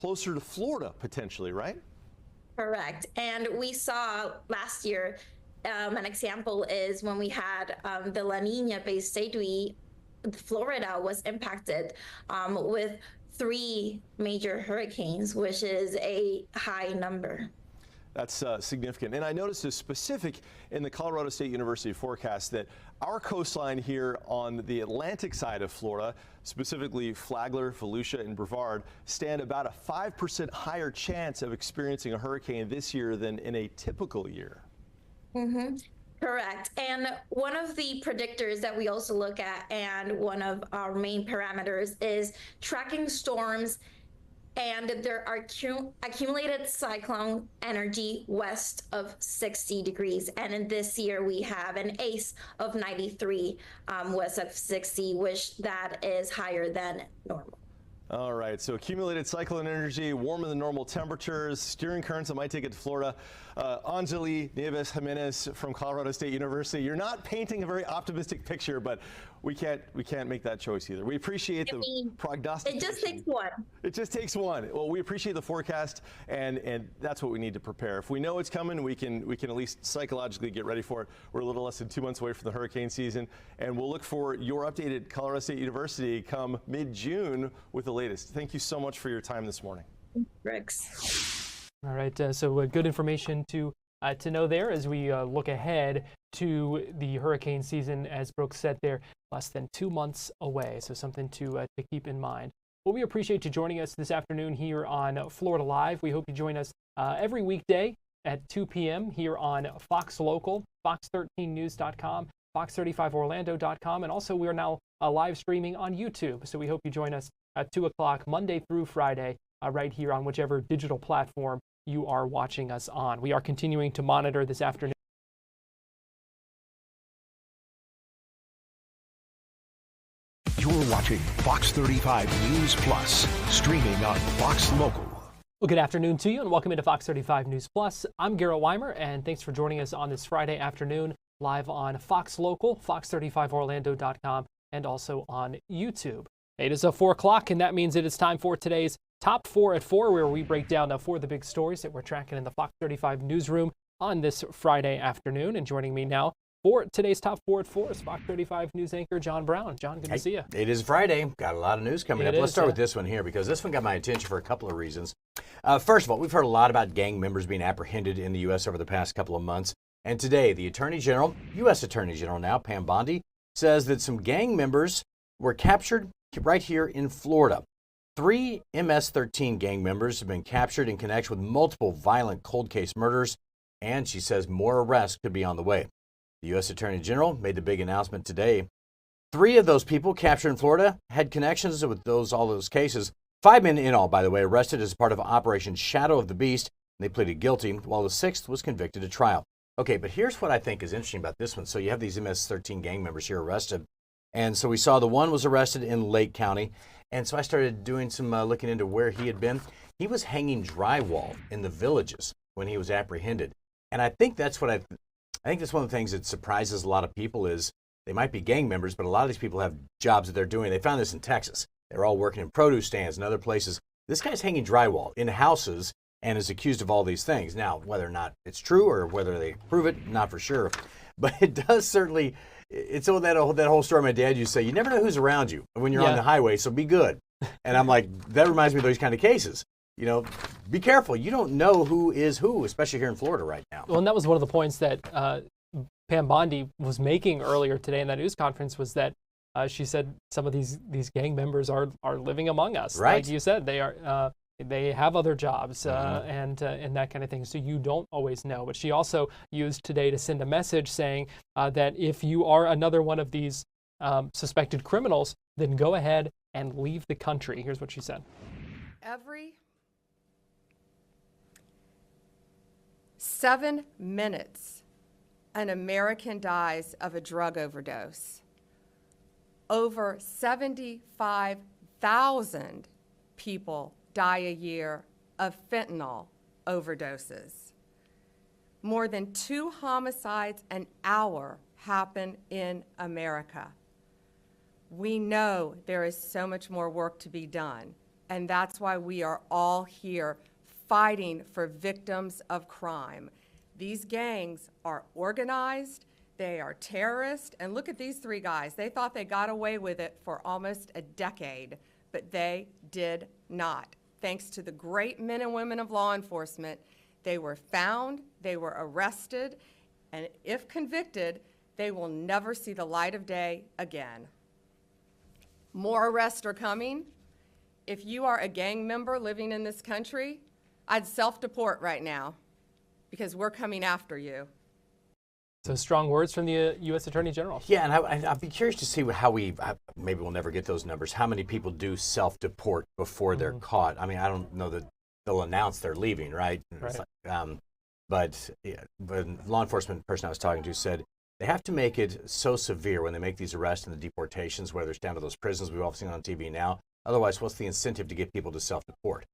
closer to Florida potentially, right? Correct. And we saw last year, an example is when we had the La Nina-based state, Florida was impacted with 3 major hurricanes, which is a high number. That's significant. And I noticed a specific in the Colorado State University forecast that our coastline here on the Atlantic side of Florida, specifically Flagler, Volusia, and Brevard, stand about a 5% higher chance of experiencing a hurricane this year than in a typical year. Mm-hmm. Correct. And one of the predictors that we also look at, and one of our main parameters, is tracking storms and there are accumulated cyclone energy west of 60 degrees. And in this year, we have an ACE of 93 west of 60, which that is higher than normal. All right, so accumulated cyclone energy, warmer than normal temperatures, steering currents that might take it to Florida. Anjali Nieves Jimenez from Colorado State University, you're not painting a very optimistic picture, but we can't make that choice either. We appreciate the prognostication. It just takes one. It just takes one. Well, we appreciate the forecast, and that's what we need to prepare. If we know it's coming, we can at least psychologically get ready for it. We're a little less than 2 months away from the hurricane season, and we'll look for your updated Colorado State University come mid-June with the latest. Thank you so much for your time this morning. Rex. All right, so good information to know there as we look ahead to the hurricane season. As Brooke said, they're less than 2 months away, so something to keep in mind. Well, we appreciate you joining us this afternoon here on Florida Live. We hope you join us every weekday at 2 p.m. here on Fox Local, fox13news.com, fox35orlando.com, and also we are now live streaming on YouTube. So we hope you join us at 2 o'clock Monday through Friday right here on whichever digital platform you are watching us on. We are continuing to monitor this afternoon. You're watching Fox 35 News Plus, streaming on Fox Local. Well, good afternoon to you and welcome into Fox 35 News Plus. I'm Garrett Wymer, and thanks for joining us on this Friday afternoon live on Fox Local, fox35orlando.com, and also on YouTube. It is 4 o'clock, and that means it is time for today's Top 4 at 4, where we break down 4 of the big stories that we're tracking in the Fox 35 newsroom on this Friday afternoon. And joining me now for today's Top 4 at 4 is Fox 35 news anchor John Brown. John, good to see you. It is Friday. Got a lot of news coming up. Let's start with this one here, because this one got my attention for a couple of reasons. First of all, we've heard a lot about gang members being apprehended in the U.S. over the past couple of months. And today, the Attorney General, U.S. Attorney General now, Pam Bondi, says that some gang members were captured right here in Florida. 3 MS-13 gang members have been captured in connection with multiple violent cold case murders, and she says more arrests could be on the way. The U.S. Attorney General made the big announcement today. 3 of those people captured in Florida had connections with all those cases. 5 men in all, by the way, arrested as part of Operation Shadow of the Beast. And they pleaded guilty, while the 6th was convicted at trial. Okay, but here's what I think is interesting about this one. So you have these MS-13 gang members here arrested. And so we saw the one was arrested in Lake County. And so I started doing some looking into where he had been. He was hanging drywall in the Villages when he was apprehended. And I think that's I think that's one of the things that surprises a lot of people is they might be gang members, but a lot of these people have jobs that they're doing. They found this in Texas. They're all working in produce stands and other places. This guy's hanging drywall in houses and is accused of all these things. Now, whether or not it's true or whether they prove it, not for sure. But it does certainly, it's all that whole story my dad used to say, you never know who's around you when you're on the highway, so be good. And I'm like, that reminds me of those kind of cases. You know, be careful. You don't know who is who, especially here in Florida right now. Well, and that was one of the points that Pam Bondi was making earlier today in that news conference, was that she said some of these gang members are living among us. Right. Like you said, they have other jobs and that kind of thing. So you don't always know. But she also used today to send a message saying that if you are another one of these suspected criminals, then go ahead and leave the country. Here's what she said. Every 7 minutes, an American dies of a drug overdose. Over 75,000 people die a year of fentanyl overdoses. More than 2 homicides an hour happen in America. We know there is so much more work to be done, And that's why we are all here fighting for victims of crime. These gangs are organized, they are terrorists, and look at these three guys. They thought they got away with it for almost a decade, but they did not. Thanks to the great men and women of law enforcement, they were found, they were arrested, and if convicted, they will never see the light of day again. More arrests are coming. If you are a gang member living in this country, I'd self-deport right now because we're coming after you. So strong words from the U.S. Attorney General. Yeah, and I'd be curious to see how maybe we'll never get those numbers, how many people do self-deport before they're caught. I mean, I don't know that they'll announce they're leaving, right? Right. But law enforcement person I was talking to said they have to make it so severe when they make these arrests and the deportations, whether it's down to those prisons we've all seen on TV now. Otherwise, what's the incentive to get people to self-deport?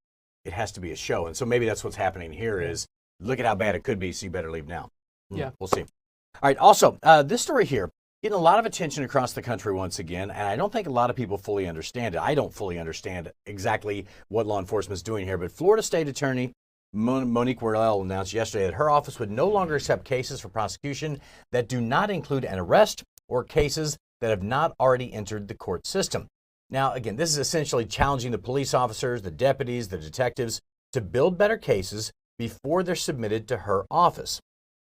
It has to be a show. And so maybe that's what's happening here is look at how bad it could be, so you better leave now. Yeah. We'll see. All right. Also, this story here, getting a lot of attention across the country once again, and I don't think a lot of people fully understand it. I don't fully understand exactly what law enforcement is doing here, but Florida State Attorney Monique Worrell announced yesterday that her office would no longer accept cases for prosecution that do not include an arrest or cases that have not already entered the court system. Now, again, this is essentially challenging the police officers, the deputies, the detectives to build better cases before they're submitted to her office.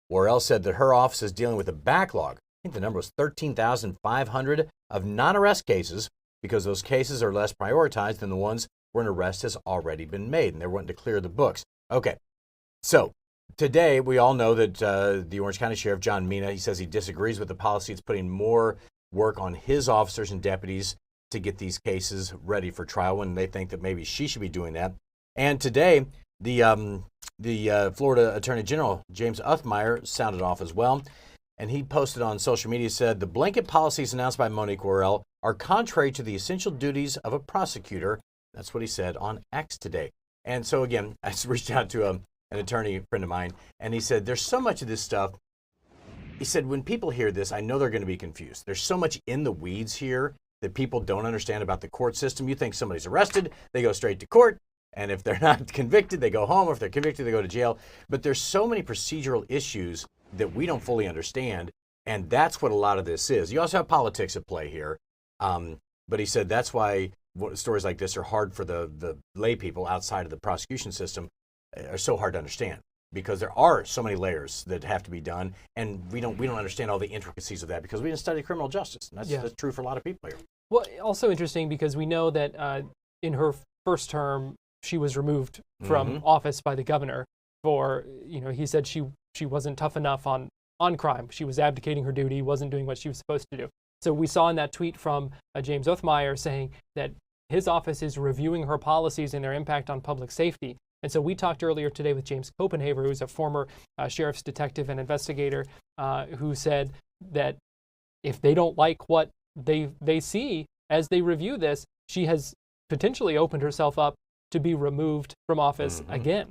Worrell said that her office is dealing with a backlog. I think the number was 13,500 of non-arrest cases because those cases are less prioritized than the ones where an arrest has already been made, and they're wanting to clear the books. Okay, so today we all know that the Orange County Sheriff, John Mina, he says he disagrees with the policy. It's putting more work on his officers and deputies to get these cases ready for trial when they think that maybe she should be doing that. And today, the Florida Attorney General, James Uthmeier, sounded off as well. And he posted on social media, said, the blanket policies announced by Monique Worrell are contrary to the essential duties of a prosecutor. That's what he said on X today. And so, again, I reached out to an attorney friend of mine, and he said, there's so much of this stuff. He said, when people hear this, I know they're going to be confused. There's so much in the weeds here that people don't understand about the court system. You think somebody's arrested, they go straight to court. And if they're not convicted, they go home. Or if they're convicted, they go to jail. But there's so many procedural issues that we don't fully understand. And that's what a lot of this is. You also have politics at play here. But he said that's why stories like this are hard for the lay people outside of the prosecution system, are so hard to understand because there are so many layers that have to be done. And we don't understand all the intricacies of that because we didn't study criminal justice. And that's true for a lot of people here. Well, also interesting because we know that in her first term, she was removed from office by the governor for, he said she wasn't tough enough on crime. She was abdicating her duty, wasn't doing what she was supposed to do. So we saw in that tweet from James Uthmeier saying that his office is reviewing her policies and their impact on public safety. And so we talked earlier today with James Copenhaver, who's a former sheriff's detective and investigator, who said that if they don't like what they see as they review this, she has potentially opened herself up to be removed from office again.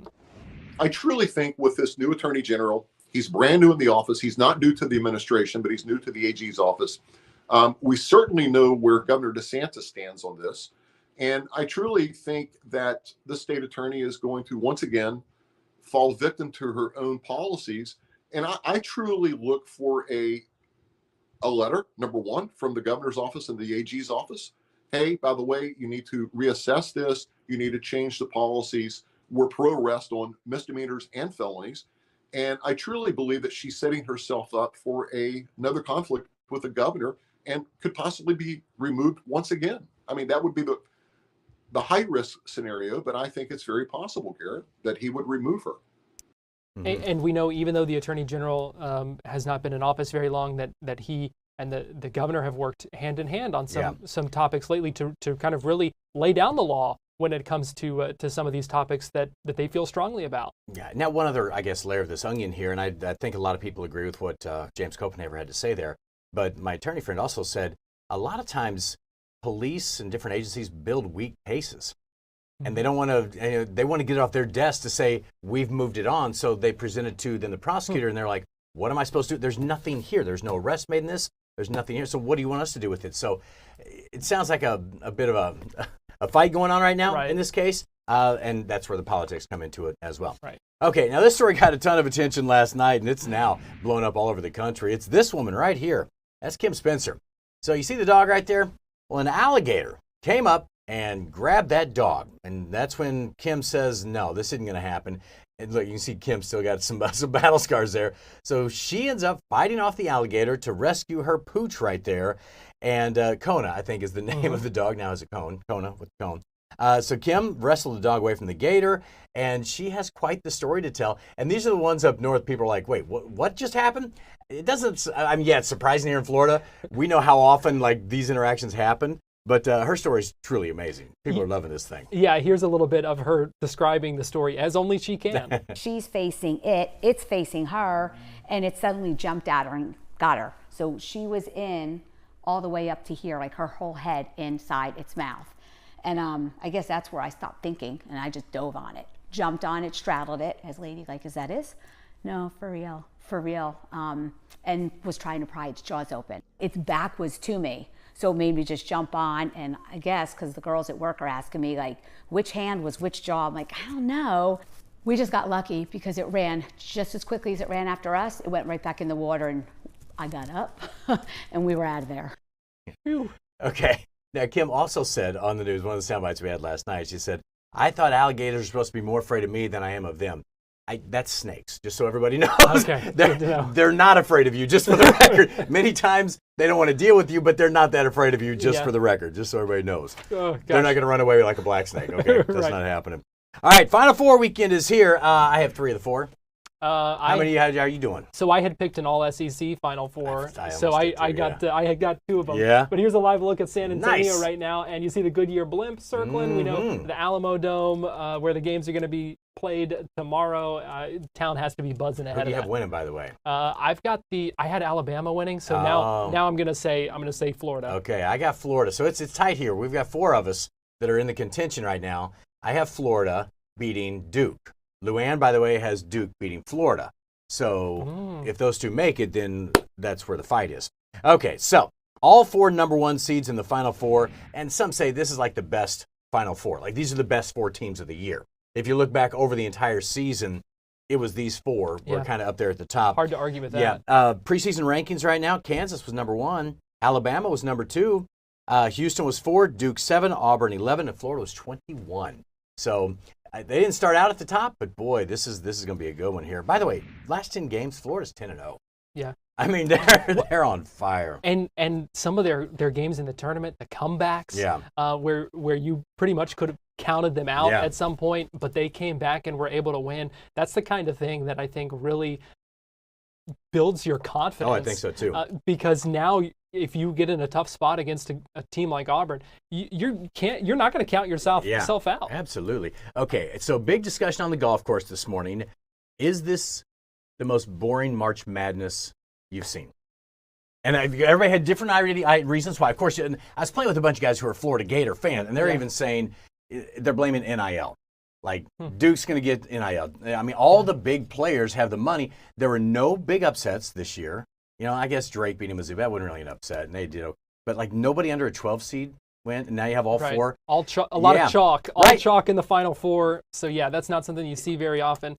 I truly think with this new Attorney General, he's brand new in the office. He's not new to the administration, but he's new to the AG's office. We certainly know where Governor DeSantis stands on this. And I truly think that the state attorney is going to once again fall victim to her own policies. And I truly look for a letter, number one, from the governor's office and the AG's office. Hey, by the way, you need to reassess this. You need to change the policies. We're pro-arrest on misdemeanors and felonies. And I truly believe that she's setting herself up for another conflict with the governor and could possibly be removed once again. I mean, that would be the high-risk scenario, but I think it's very possible, Garrett, that he would remove her. And we know, even though the Attorney General has not been in office very long, that he and the governor have worked hand in hand on some topics lately to kind of really lay down the law when it comes to some of these topics that they feel strongly about. Yeah. Now, one other, I guess, layer of this onion here, and I think a lot of people agree with what James Copenhaver had to say there, but my attorney friend also said a lot of times police and different agencies build weak cases. And they don't want to, they want to get it off their desk to say, we've moved it on. So they present it to then the prosecutor and they're like, what am I supposed to do? There's nothing here. There's no arrest made in this. There's nothing here. So what do you want us to do with it? So it sounds like a bit of a fight going on right now Right. in this case, and that's where the politics come into it as well. Right. Okay, now this story got a ton of attention last night, and it's now blown up all over the country. It's this woman right here. That's Kim Spencer. So you see the dog right there? Well, an alligator came up and grabbed that dog, and that's when Kim says, no, this isn't going to happen. And look, you can see Kim still got some battle scars there. So she ends up fighting off the alligator to rescue her pooch right there. And Kona, I think, is the name of the dog. Now is a Cone. Kona with Cone. So Kim wrestled the dog away from the gator, and she has quite the story to tell. And these are the ones up north. People are like, wait, what just happened? It doesn't, I mean, yeah, it's surprising here in Florida. We know how often, like, these interactions happen. But her story is truly amazing. People are loving this thing. Yeah, here's a little bit of her describing the story as only she can. She's facing it, it's facing her, and it suddenly jumped at her and got her. So she was in all the way up to here, like her whole head inside its mouth. And I guess that's where I stopped thinking, and I just dove on it. Jumped on it, straddled it, as ladylike as that is. No, for real. And was trying to pry its jaws open. Its back was to me. So it made me just jump on, and I guess because the girls at work are asking me, like, which hand was which jaw? I'm like, I don't know. We just got lucky because it ran just as quickly as it ran after us. It went right back in the water, and I got up, and we were out of there. Whew. Okay. Now, Kim also said on the news, one of the sound bites we had last night, she said, I thought alligators are supposed to be more afraid of me than I am of them. That's snakes, just so everybody knows. Okay, good to know. They're not afraid of you, just for the record. Many times they don't want to deal with you, but they're not that afraid of you, just for the record, just so everybody knows. Oh, they're not going to run away like a black snake, okay? That's Right. not happening. All right, Final Four weekend is here. I have 3 of the 4. How many are you doing? So I had picked an All-SEC Final Four. I got 2 of them. Yeah. But here's a live look at San Antonio Nice. right now, and you see the Goodyear blimp circling. We know the Alamo Dome, where the games are going to be played tomorrow. Town has to be buzzing ahead Who do you of have that. winning, by the way? I had Alabama winning, so now I'm gonna say Florida. Okay, I got Florida. So it's tight here. We've got 4 of us that are in the contention right now. I have Florida beating Duke. Luann, by the way, has Duke beating Florida. So if those 2 make it, then that's where the fight is. Okay, so all 4 number 1 seeds in the Final Four, and some say this is like the best Final Four. Like these are the best 4 teams of the year. If you look back over the entire season, it was these 4 were kind of up there at the top. Hard to argue with that. Yeah. Preseason rankings right now, Kansas was number 1. Alabama was number 2. Houston was 4. Duke 7. Auburn 11. And Florida was 21. So they didn't start out at the top, but boy, this is going to be a good one here. By the way, last 10 games, Florida's 10-0. Yeah. I mean, they're on fire. And some of their games in the tournament, the comebacks, where you pretty much could have counted them out at some point, but they came back and were able to win. That's the kind of thing that I think really builds your confidence. Oh, I think so too. Because now, if you get in a tough spot against a team like Auburn, you're not going to count yourself out. Absolutely. Okay, so big discussion on the golf course this morning. Is this the most boring March Madness you've seen? And everybody had different reasons why. Of course, I was playing with a bunch of guys who are Florida Gator fans, and they're even saying they're blaming NIL. Like, Duke's going to get NIL. I mean, all the big players have the money. There were no big upsets this year. You know, I guess Drake beating Mizzou. That wasn't really an upset, and they did. But, like, nobody under a 12 seed went, and now you have all 4. A lot of chalk. All chalk in the Final Four. So, yeah, that's not something you see very often.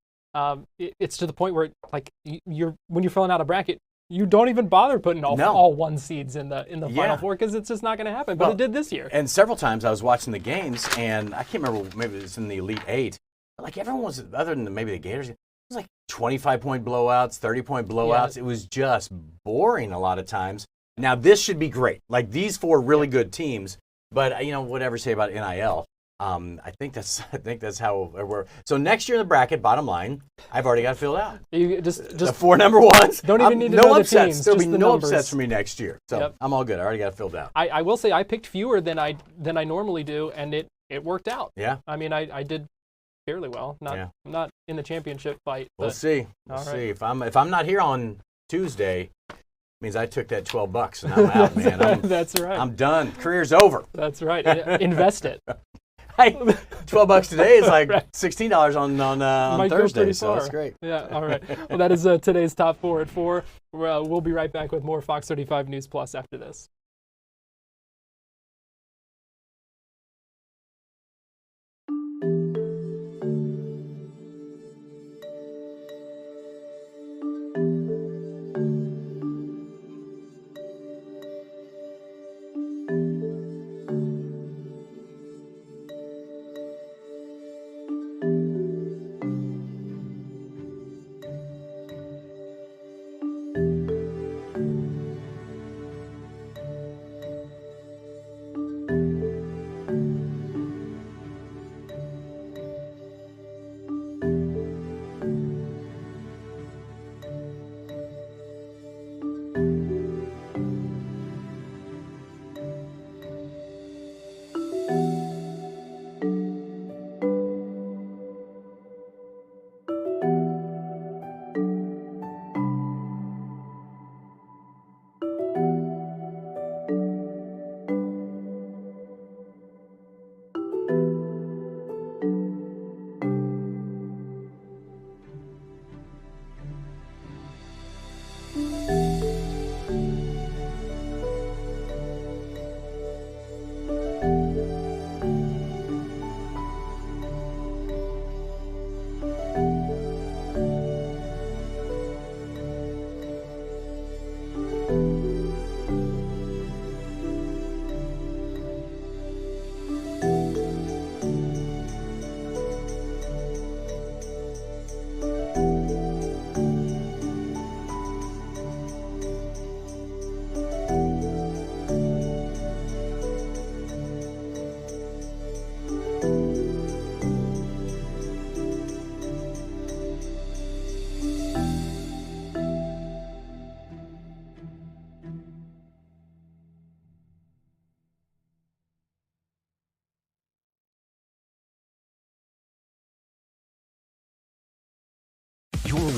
It's to the point where, like, when you're filling out a bracket, you don't even bother putting all 1 seeds in the Final Four because it's just not going to happen. But it did this year. And several times I was watching the games, and I can't remember, maybe it was in the Elite 8. But like everyone was, other than maybe the Gators, it was like 25-point blowouts, 30-point blowouts. Yeah. It was just boring a lot of times. Now this should be great. Like these 4 really good teams. But you know, whatever say about NIL. I think that's how we're. So next year in the bracket, bottom line, I've already got it filled out. You just the 4 number 1s. Don't even need to no know upsets. the teams. There'll be just the no numbers. upsets for me next year. So I'm all good. I already got it filled out. I will say I picked fewer than I normally do, and it worked out. Yeah. I mean, I did fairly well. Not in the championship fight. We'll see. We'll see. If I'm not here on Tuesday, means I took that $12 and I'm out, man. That's right. I'm done. Career's over. That's right. Invest it. Hey, $12 today is like $16 on Thursday, so that's great. Yeah, all right. Well, that is today's Top 4 at 4. We'll be right back with more Fox 35 News Plus after this.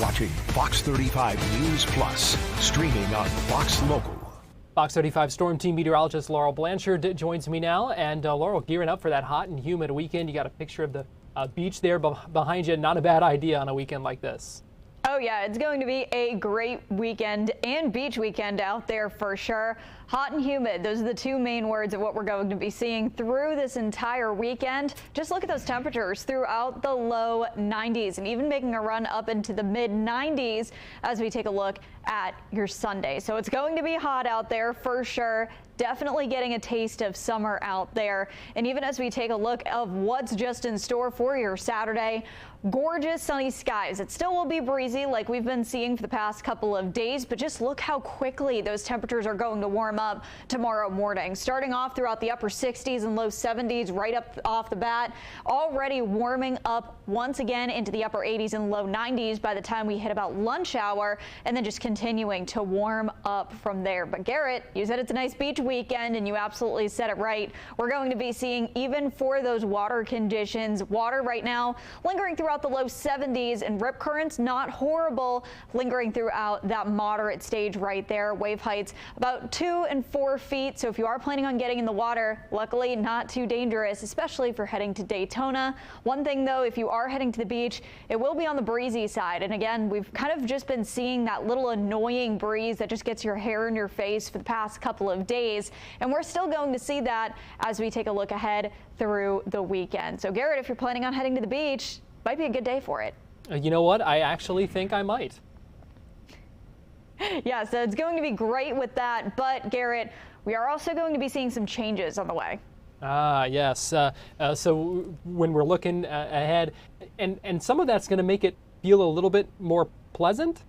watching Fox 35 News Plus, streaming on Fox Local. Fox 35 Storm Team meteorologist Laurel Blanchard joins me now. And Laurel, gearing up for that hot and humid weekend. You got a picture of the beach there behind you. Not a bad idea on a weekend like this. Oh yeah, it's going to be a great weekend and beach weekend out there for sure. Hot and humid, those are the two main words of what we're going to be seeing through this entire weekend. Just look at those temperatures throughout the low 90s and even making a run up into the mid 90s as we take a look at your Sunday. So it's going to be hot out there for sure. Definitely getting a taste of summer out there. And even as we take a look of what's just in store for your Saturday, gorgeous sunny skies. It still will be breezy like we've been seeing for the past couple of days, but just look how quickly those temperatures are going to warm up tomorrow morning. Starting off throughout the upper 60s and low 70s right up off the bat, already warming up once again into the upper 80s and low 90s by the time we hit about lunch hour, and then just continuing to warm up from there. But Garrett, you said it's a nice beach weekend, and you absolutely said it right. We're going to be seeing, even for those water conditions, water right now lingering throughout the low 70s, and rip currents not horrible, lingering throughout that moderate stage right there. Wave heights about 2 and 4 feet. So if you are planning on getting in the water, luckily not too dangerous, especially for heading to Daytona. One thing though, if you are heading to the beach, it will be on the breezy side. And again, we've kind of just been seeing that little annoying breeze that just gets your hair in your face for the past couple of days. And we're still going to see that as we take a look ahead through the weekend. So Garrett, if you're planning on heading to the beach, might be a good day for it. You know what? I actually think I might. Yeah, so it's going to be great with that. But Garrett, we are also going to be seeing some changes on the way. Yes. So when we're looking ahead, and some of that's going to make it feel a little bit more pleasant.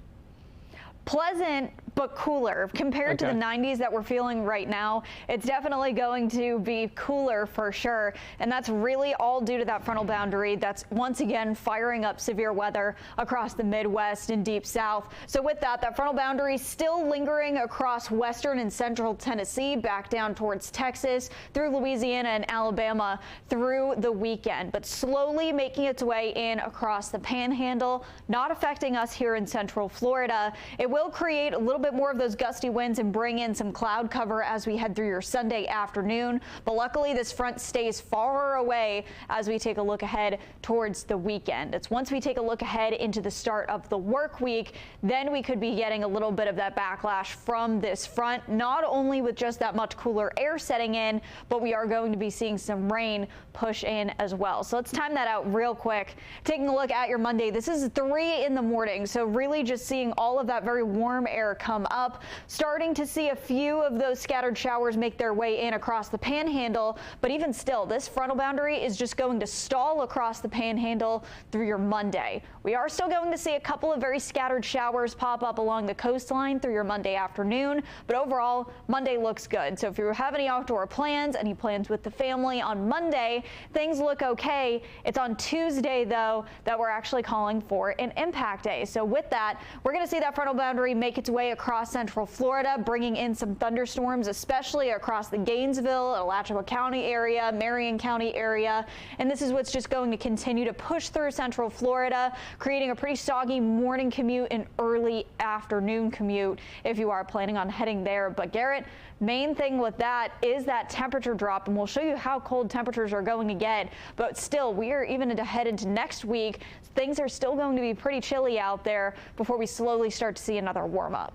Pleasant, but cooler compared to the 90s that we're feeling right now. It's definitely going to be cooler for sure. And that's really all due to that frontal boundary that's once again firing up severe weather across the Midwest and deep South. So with that frontal boundary still lingering across western and central Tennessee, back down towards Texas, through Louisiana and Alabama through the weekend, but slowly making its way in across the Panhandle, not affecting us here in central Florida. It will create a little bit more of those gusty winds and bring in some cloud cover as we head through your Sunday afternoon. But luckily, this front stays far away as we take a look ahead towards the weekend. It's once we take a look ahead into the start of the work week, then we could be getting a little bit of that backlash from this front, not only with just that much cooler air setting in, but we are going to be seeing some rain push in as well. So let's time that out real quick. Taking a look at your Monday, this is 3 in the morning. So really just seeing all of that very warm air come up, starting to see a few of those scattered showers make their way in across the Panhandle. But even still, this frontal boundary is just going to stall across the Panhandle through your Monday. We are still going to see a couple of very scattered showers pop up along the coastline through your Monday afternoon, but overall Monday looks good. So if you have any outdoor plans, any plans with the family on Monday, things look okay. It's on Tuesday though that we're actually calling for an impact day. So with that, we're going to see that frontal boundary make its way across central Florida, bringing in some thunderstorms, especially across the Gainesville, Alachua County area, Marion County area. And this is what's just going to continue to push through central Florida, creating a pretty soggy morning commute and early afternoon commute if you are planning on heading there. But Garrett, main thing with that is that temperature drop, and we'll show you how cold temperatures are going to get. But still, we are even to head into next week. Things are still going to be pretty chilly out there before we slowly start to see another warm up.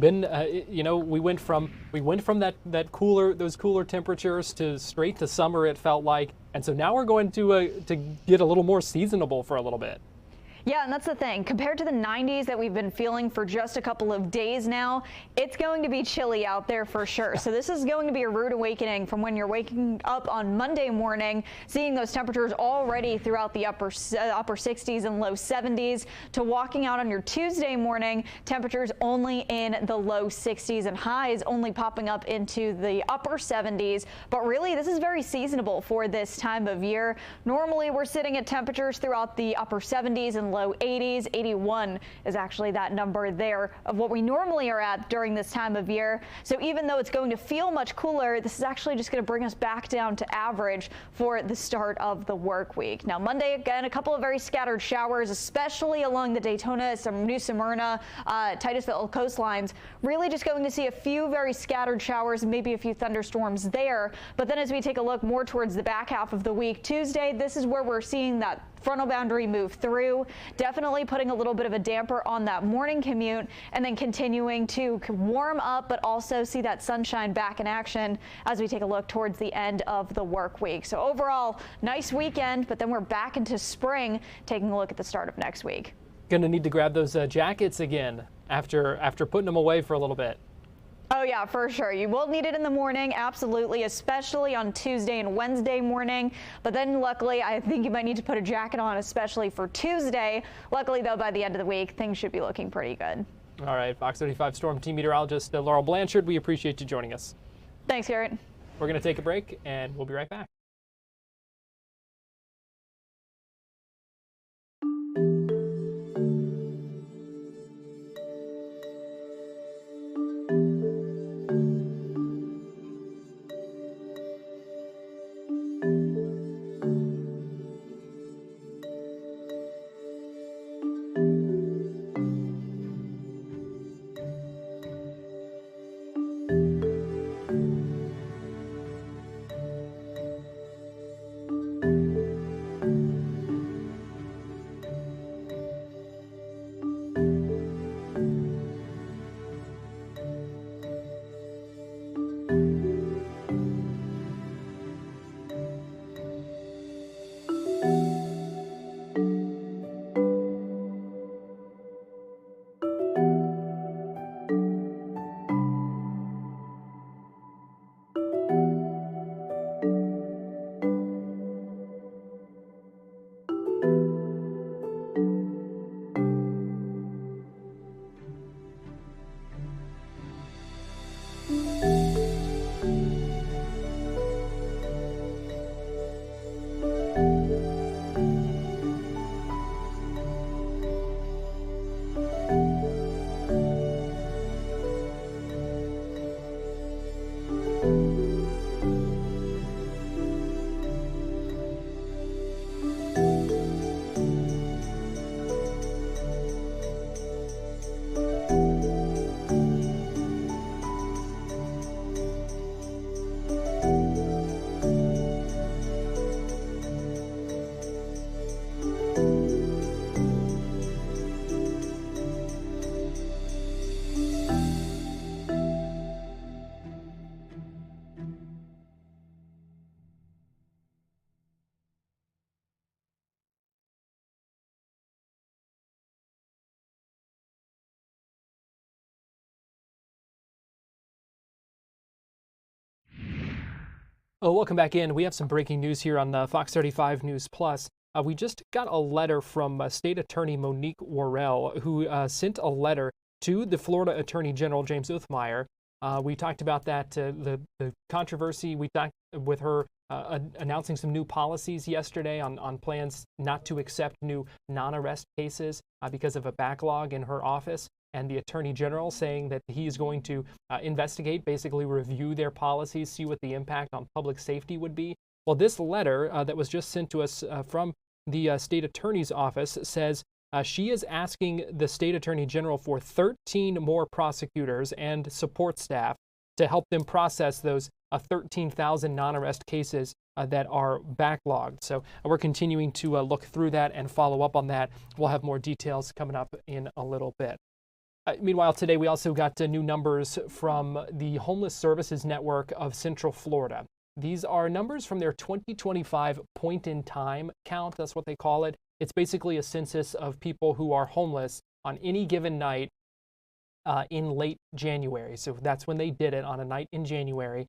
You know, we went from that those cooler temperatures to straight to summer, it felt like, and so now we're going to get a little more seasonable for a little bit. Yeah, and that's the thing. Compared to the 90s that we've been feeling for just a couple of days now, it's going to be chilly out there for sure. So this is going to be a rude awakening from when you're waking up on Monday morning, seeing those temperatures already throughout the upper 60s and low 70s, to walking out on your Tuesday morning, temperatures only in the low 60s and highs only popping up into the upper 70s. But really, this is very seasonable for this time of year. Normally, we're sitting at temperatures throughout the upper 70s and low 80s. 81 is actually that number there of what we normally are at during this time of year. So even though it's going to feel much cooler, this is actually just going to bring us back down to average for the start of the work week. Now Monday, again, a couple of very scattered showers, especially along the Daytona, some New Smyrna, Titusville coastlines. Really just going to see a few very scattered showers and maybe a few thunderstorms there. But then as we take a look more towards the back half of the week, Tuesday, this is where we're seeing that frontal boundary move through, definitely putting a little bit of a damper on that morning commute, and then continuing to warm up, but also see that sunshine back in action as we take a look towards the end of the work week. So overall, nice weekend, but then we're back into spring, taking a look at the start of next week. Gonna need to grab those jackets again after putting them away for a little bit. Oh yeah, for sure. You will need it in the morning, absolutely, especially on Tuesday and Wednesday morning. But then luckily, I think you might need to put a jacket on, especially for Tuesday. Luckily, though, by the end of the week, things should be looking pretty good. All right, Fox 35 Storm Team Meteorologist Laurel Blanchard, we appreciate you joining us. Thanks, Garrett. We're going to take a break, and we'll be right back. Oh, welcome back in. We have some breaking news here on the Fox 35 News Plus. We just got a letter from State Attorney Monique Worrell, who sent a letter to the Florida Attorney General James Uthmeier. We talked about that, the controversy. We talked with her announcing some new policies yesterday on plans not to accept new non-arrest cases because of a backlog in her office. And the Attorney General saying that he's going to investigate, basically review their policies, see what the impact on public safety would be. Well, this letter that was just sent to us from the State Attorney's Office says she is asking the State Attorney General for 13 more prosecutors and support staff to help them process those 13,000 non-arrest cases that are backlogged. So we're continuing to look through that and follow up on that. We'll have more details coming up in a little bit. Meanwhile, today we also got new numbers from the Homeless Services Network of Central Florida. These are numbers from their 2025 point-in-time count. That's what they call it. It's basically a census of people who are homeless on any given night in late January. So that's when they did it, on a night in January,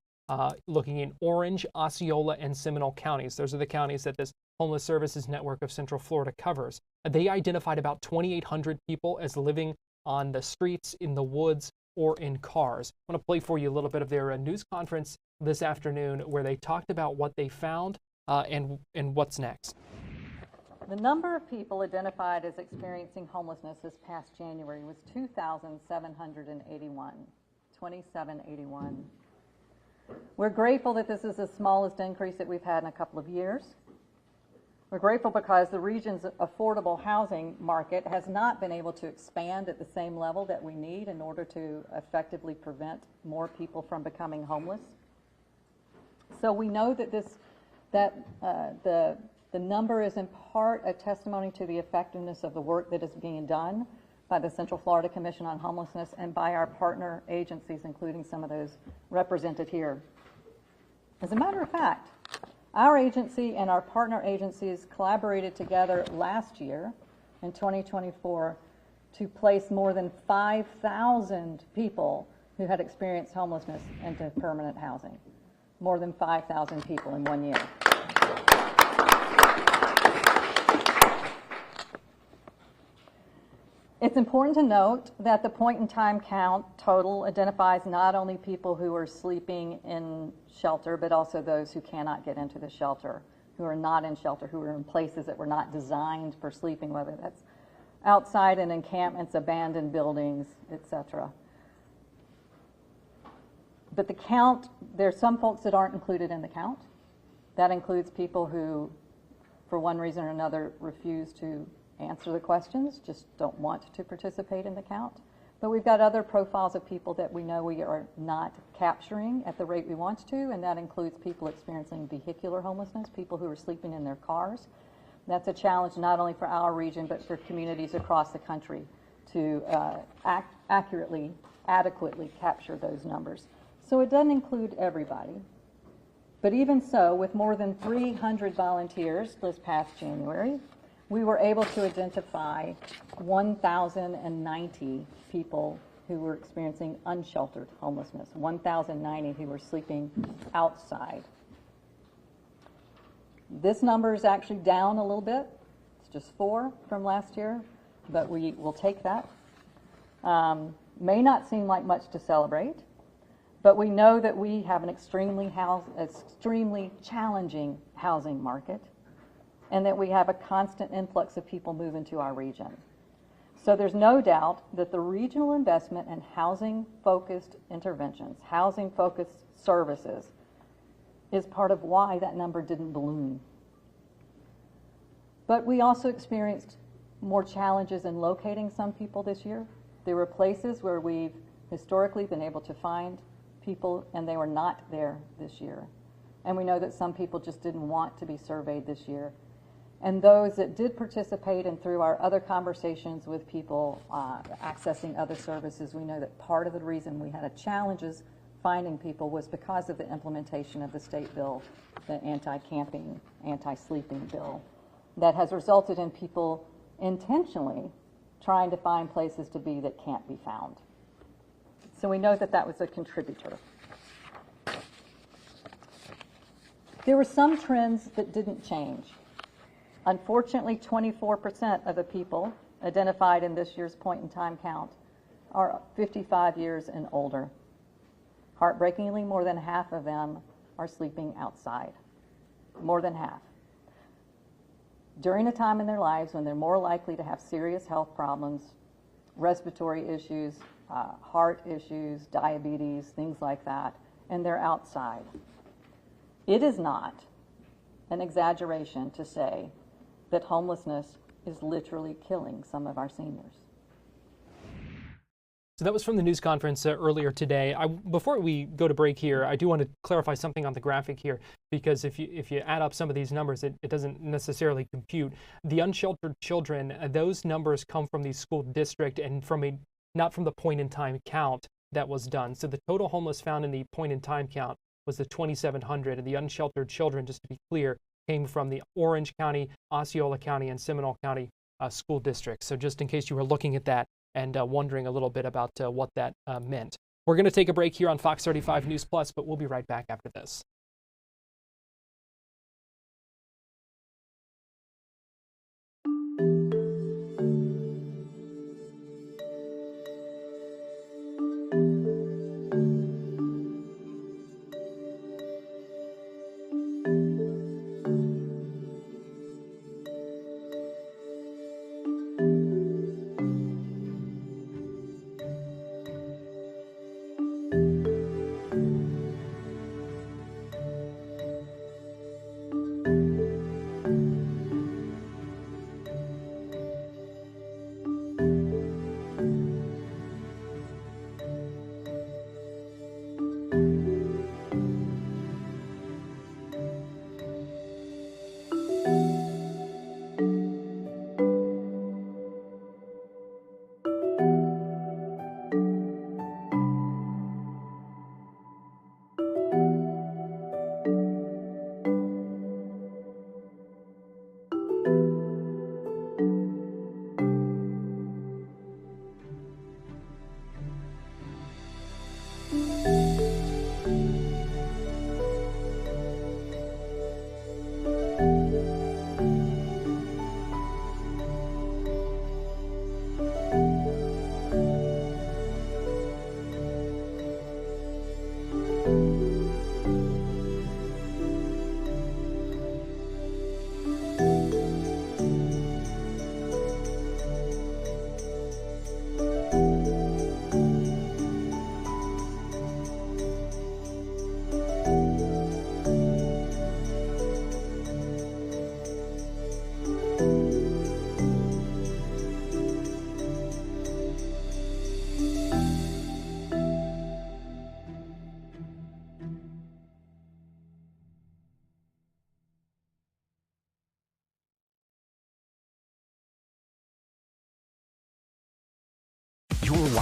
looking in Orange, Osceola, and Seminole counties. Those are the counties that this Homeless Services Network of Central Florida covers. They identified about 2,800 people as living on the streets, in the woods, or in cars. I want to play for you a little bit of their news conference this afternoon where they talked about what they found and what's next. The number of people identified as experiencing homelessness this past January was 2,781, 2781. We're grateful that this is the smallest increase that we've had in a couple of years. We're grateful because the region's affordable housing market has not been able to expand at the same level that we need in order to effectively prevent more people from becoming homeless. So we know that the number is in part a testimony to the effectiveness of the work that is being done by the Central Florida Commission on Homelessness and by our partner agencies, including some of those represented here. As a matter of fact, our agency and our partner agencies collaborated together last year in 2024 to place more than 5,000 people who had experienced homelessness into permanent housing. More than 5,000 people in 1 year. It's important to note that the point-in-time count total identifies not only people who are sleeping in shelter, but also those who cannot get into the shelter, who are not in shelter, who are in places that were not designed for sleeping, whether that's outside in encampments, abandoned buildings, etc. But the count, there's some folks that aren't included in the count. That includes people who, for one reason or another, refuse to answer the questions, just don't want to participate in the count. But we've got other profiles of people that we know we are not capturing at the rate we want to, and that includes people experiencing vehicular homelessness, people who are sleeping in their cars. That's a challenge not only for our region, but for communities across the country to adequately capture those numbers. So it doesn't include everybody. But even so, with more than 300 volunteers this past January, we were able to identify 1,090 people who were experiencing unsheltered homelessness, 1,090 who were sleeping outside. This number is actually down a little bit. It's just 4 from last year, but we will take that. May not seem like much to celebrate, but we know that we have an extremely challenging housing market, and that we have a constant influx of people moving to our region. So there's no doubt that the regional investment in housing-focused interventions, housing-focused services, is part of why that number didn't balloon. But we also experienced more challenges in locating some people this year. There were places where we've historically been able to find people and they were not there this year. And we know that some people just didn't want to be surveyed this year. And those that did participate and through our other conversations with people accessing other services, we know that part of the reason we had challenges finding people was because of the implementation of the state bill, the anti-camping, anti-sleeping bill, that has resulted in people intentionally trying to find places to be that can't be found. So we know that that was a contributor. There were some trends that didn't change. Unfortunately, 24% of the people identified in this year's point-in-time count are 55 years and older. Heartbreakingly, more than half of them are sleeping outside. More than half. During a time in their lives when they're more likely to have serious health problems, respiratory issues, heart issues, diabetes, things like that, and they're outside. It is not an exaggeration to say that homelessness is literally killing some of our seniors. So that was from the news conference earlier today. Before we go to break here, I do want to clarify something on the graphic here, because if you add up some of these numbers, it doesn't necessarily compute. The unsheltered children, those numbers come from the school district and not from the point-in-time count that was done. So the total homeless found in the point-in-time count was the 2,700, and the unsheltered children, just to be clear, came from the Orange County, Osceola County, and Seminole County school districts. So just in case you were looking at that and wondering a little bit about what that meant. We're going to take a break here on Fox 35 News Plus, but we'll be right back after this.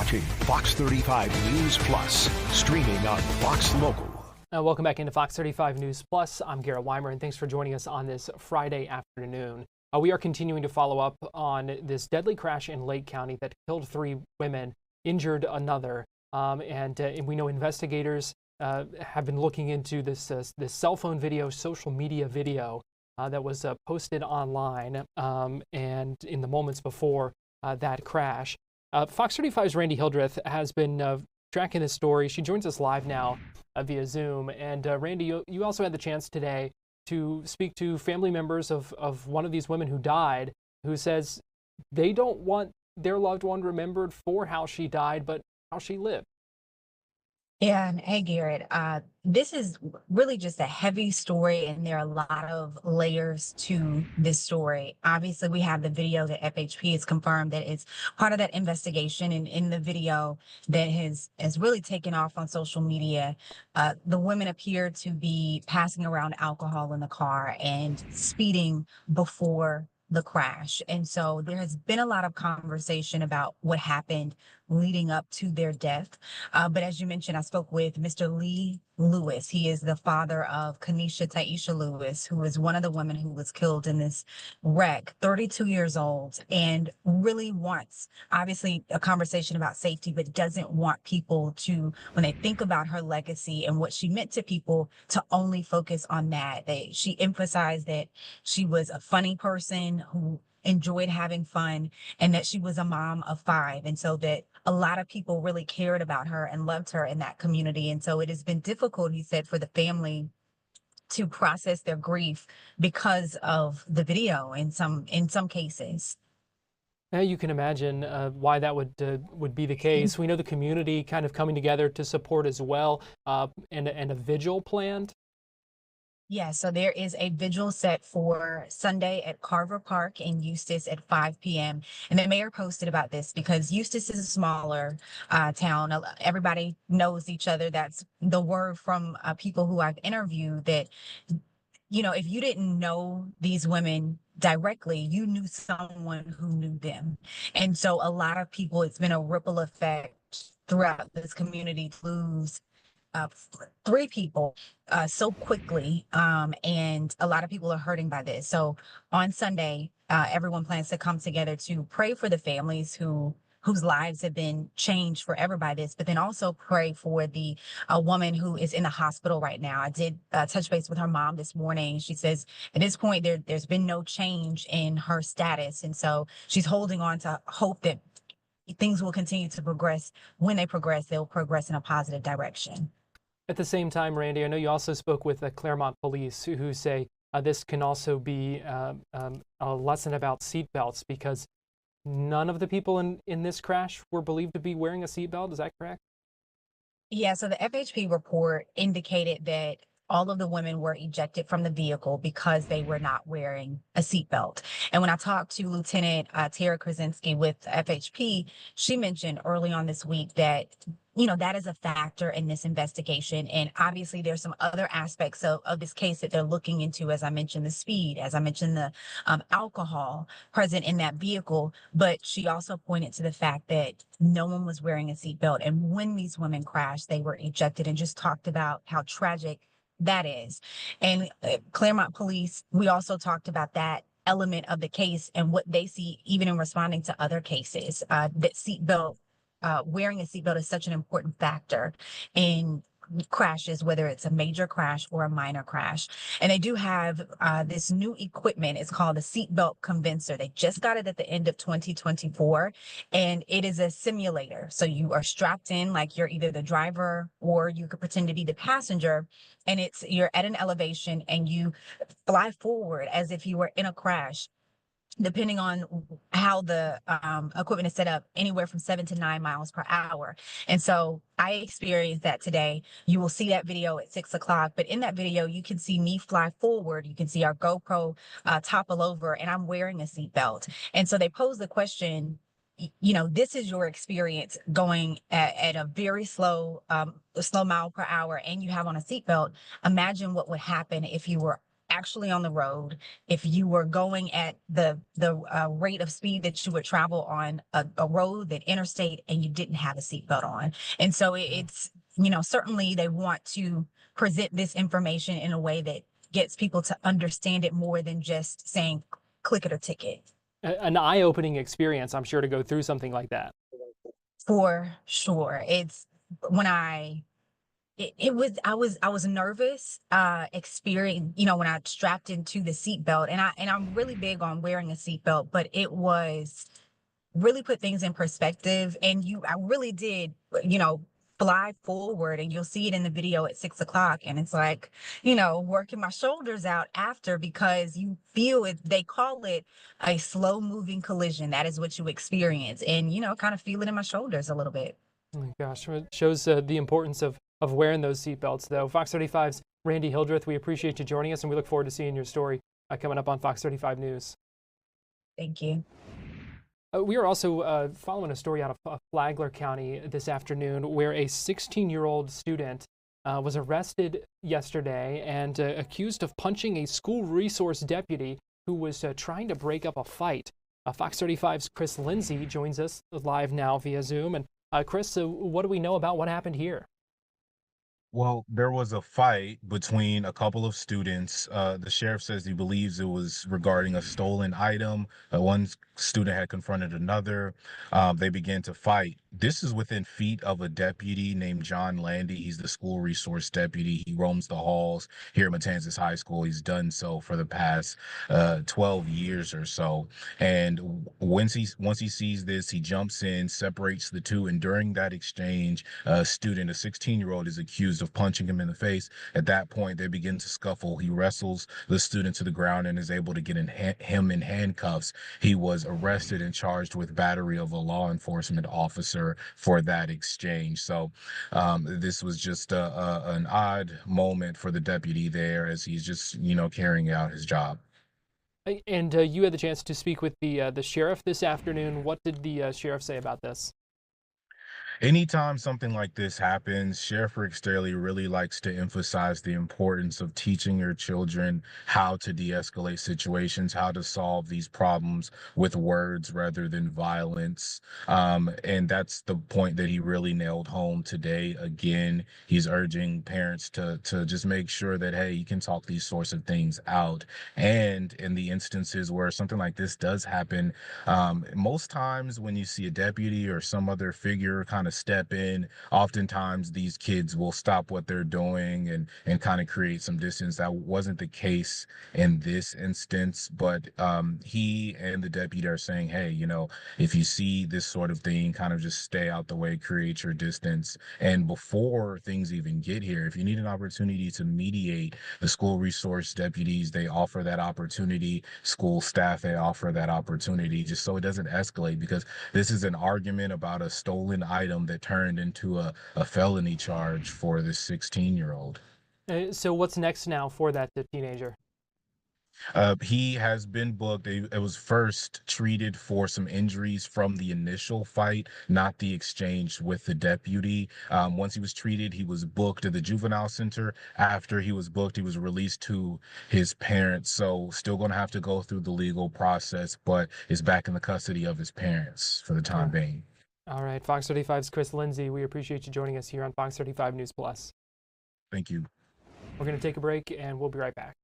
watching Fox 35 News Plus, streaming on Fox Local. Welcome back into Fox 35 News Plus. I'm Garrett Wymer, and thanks for joining us on this Friday afternoon. We are continuing to follow up on this deadly crash in Lake County that killed 3 women, injured another, and we know investigators have been looking into this cell phone video, social media video that was posted online and in the moments before that crash. Fox 35's Randy Hildreth has been tracking this story. She joins us live now via Zoom. And Randy, you also had the chance today to speak to family members of one of these women who died, who says they don't want their loved one remembered for how she died, but how she lived. Yeah, and hey, Garrett, this is really just a heavy story, and there are a lot of layers to this story. Obviously, we have the video that FHP has confirmed that it's part of that investigation, and in the video that has really taken off on social media, the women appear to be passing around alcohol in the car and speeding before the crash. And so there has been a lot of conversation about what happened leading up to their death. But as you mentioned, I spoke with Mr. Lee Lewis. He is the father of Kanisha Taisha Lewis, who is one of the women who was killed in this wreck, 32 years old, and really wants, obviously, a conversation about safety, but doesn't want people to, when they think about her legacy and what she meant to people, to only focus on that. She emphasized that she was a funny person who enjoyed having fun, and that she was a mom of 5. And so that a lot of people really cared about her and loved her in that community. And so it has been difficult, he said, for the family to process their grief because of the video in some cases. Now you can imagine why that would be the case. We know the community kind of coming together to support as well, and a vigil planned. Yeah, so there is a vigil set for Sunday at Carver Park in Eustis at 5 p.m. And the mayor posted about this because Eustis is a smaller town. Everybody knows each other. That's the word from people who I've interviewed, that, you know, if you didn't know these women directly, you knew someone who knew them. And so a lot of people, it's been a ripple effect throughout this community to lose 3 people so quickly, and a lot of people are hurting by this. So on Sunday, everyone plans to come together to pray for the families whose lives have been changed forever by this, but then also pray for the woman who is in the hospital right now. I did touch base with her mom this morning. She says at this point there's been no change in her status, and so she's holding on to hope that things will continue to progress. When they progress, they'll progress in a positive direction. At the same time, Randy, I know you also spoke with the Claremont police who say this can also be a lesson about seatbelts, because none of the people in this crash were believed to be wearing a seatbelt. Is that correct? Yeah, so the FHP report indicated that all of the women were ejected from the vehicle because they were not wearing a seatbelt. And when I talked to Lieutenant Tara Krasinski with FHP, she mentioned early on this week that, you know, that is a factor in this investigation. And obviously there's some other aspects of this case that they're looking into, as I mentioned, the speed, as I mentioned, the alcohol present in that vehicle. But she also pointed to the fact that no one was wearing a seatbelt. And when these women crashed, they were ejected, and just talked about how tragic that is. And Claremont police, we also talked about that element of the case and what they see even in responding to other cases, that seatbelt, wearing a seatbelt is such an important factor in crashes, whether it's a major crash or a minor crash. And they do have this new equipment. It's called the seatbelt convincer. They just got it at the end of 2024, and it is a simulator. So you are strapped in like you're either the driver or you could pretend to be the passenger, and you're at an elevation and you fly forward as if you were in a crash, depending on how the equipment is set up, anywhere from 7 to 9 miles per hour. And so I experienced that today. You will see that video at 6 o'clock, but in that video, you can see me fly forward. You can see our GoPro topple over, and I'm wearing a seatbelt. And so they pose the question, you know, this is your experience going at a very slow mile per hour, and you have on a seatbelt. Imagine what would happen if you were actually on the road, if you were going at the rate of speed that you would travel on a road, that interstate, and you didn't have a seatbelt on. And so it's, certainly they want to present this information in a way that gets people to understand it more than just saying click it or ticket. An eye-opening experience, I'm sure, to go through something like that. For sure. It's when I was nervous, experience, when I strapped into the seatbelt, and I'm really big on wearing a seatbelt, but it was really put things in perspective. And I really did, fly forward, and you'll see it in the video at 6 o'clock. And it's like, working my shoulders out after, because you feel it. They call it a slow moving collision. That is what you experience. And, kind of feel it in my shoulders a little bit. Oh my gosh, it shows the importance of wearing those seatbelts, though. Fox 35's Randy Hildreth, we appreciate you joining us, and we look forward to seeing your story coming up on Fox 35 News. Thank you. We are also following a story out of Flagler County this afternoon, where a 16-year-old student was arrested yesterday and accused of punching a school resource deputy who was trying to break up a fight. Fox 35's Chris Lindsay joins us live now via Zoom. And Chris, what do we know about what happened here? Well, there was a fight between a couple of students. The sheriff says he believes it was regarding a stolen item. One student had confronted another. They began to fight. This is within feet of a deputy named John Landy. He's the school resource deputy. He roams the halls here at Matanzas High School. He's done so for the past 12 years or so. And once he sees this, he jumps in, separates the two. And during that exchange, a student, a 16-year-old, is accused of punching him in the face. At that point, they begin to scuffle. He wrestles the student to the ground and is able to get him in handcuffs. He was arrested and charged with battery of a law enforcement officer for that exchange. So this was just an odd moment for the deputy there, as he's just, carrying out his job. And you had the chance to speak with the sheriff this afternoon. What did the sheriff say about this? Anytime something like this happens, Sheriff Rick Staley really likes to emphasize the importance of teaching your children how to de-escalate situations, how to solve these problems with words rather than violence. And that's the point that he really nailed home today. Again, he's urging parents to just make sure that, hey, you can talk these sorts of things out. And in the instances where something like this does happen, most times when you see a deputy or some other figure kind of step in, oftentimes these kids will stop what they're doing and kind of create some distance. That wasn't the case in this instance, but he and the deputy are saying, hey, if you see this sort of thing, kind of just stay out the way, create your distance. And before things even get here, if you need an opportunity to mediate, the school resource deputies, they offer that opportunity. School staff, they offer that opportunity, just so it doesn't escalate, because this is an argument about a stolen item that turned into a felony charge for this 16-year-old. So what's next now for that teenager? He has been booked. It was first treated for some injuries from the initial fight, not the exchange with the deputy. Once he was treated, he was booked at the juvenile center. After he was booked, he was released to his parents. So still going to have to go through the legal process, but is back in the custody of his parents for the time being. All right, Fox 35's Chris Lindsay, we appreciate you joining us here on Fox 35 News Plus. Thank you. We're going to take a break, and we'll be right back.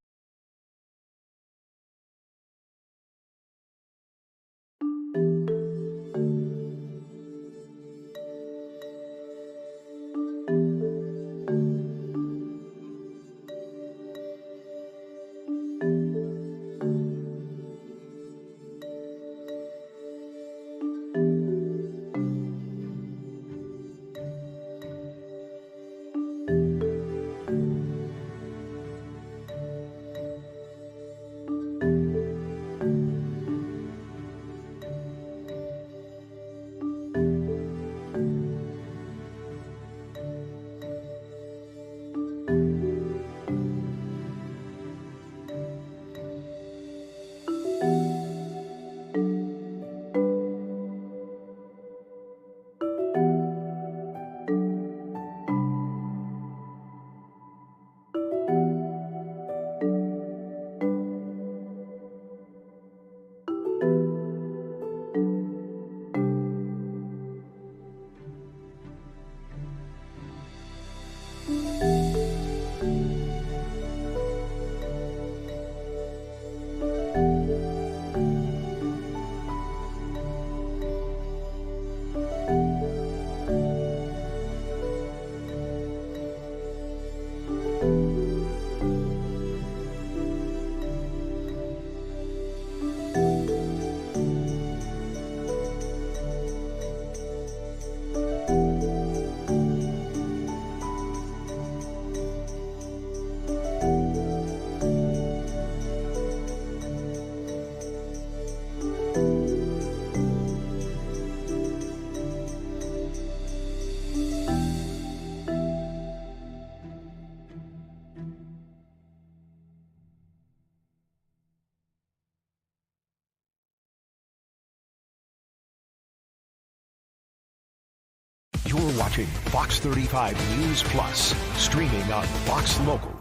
watching Fox 35 News Plus, streaming on Fox Local.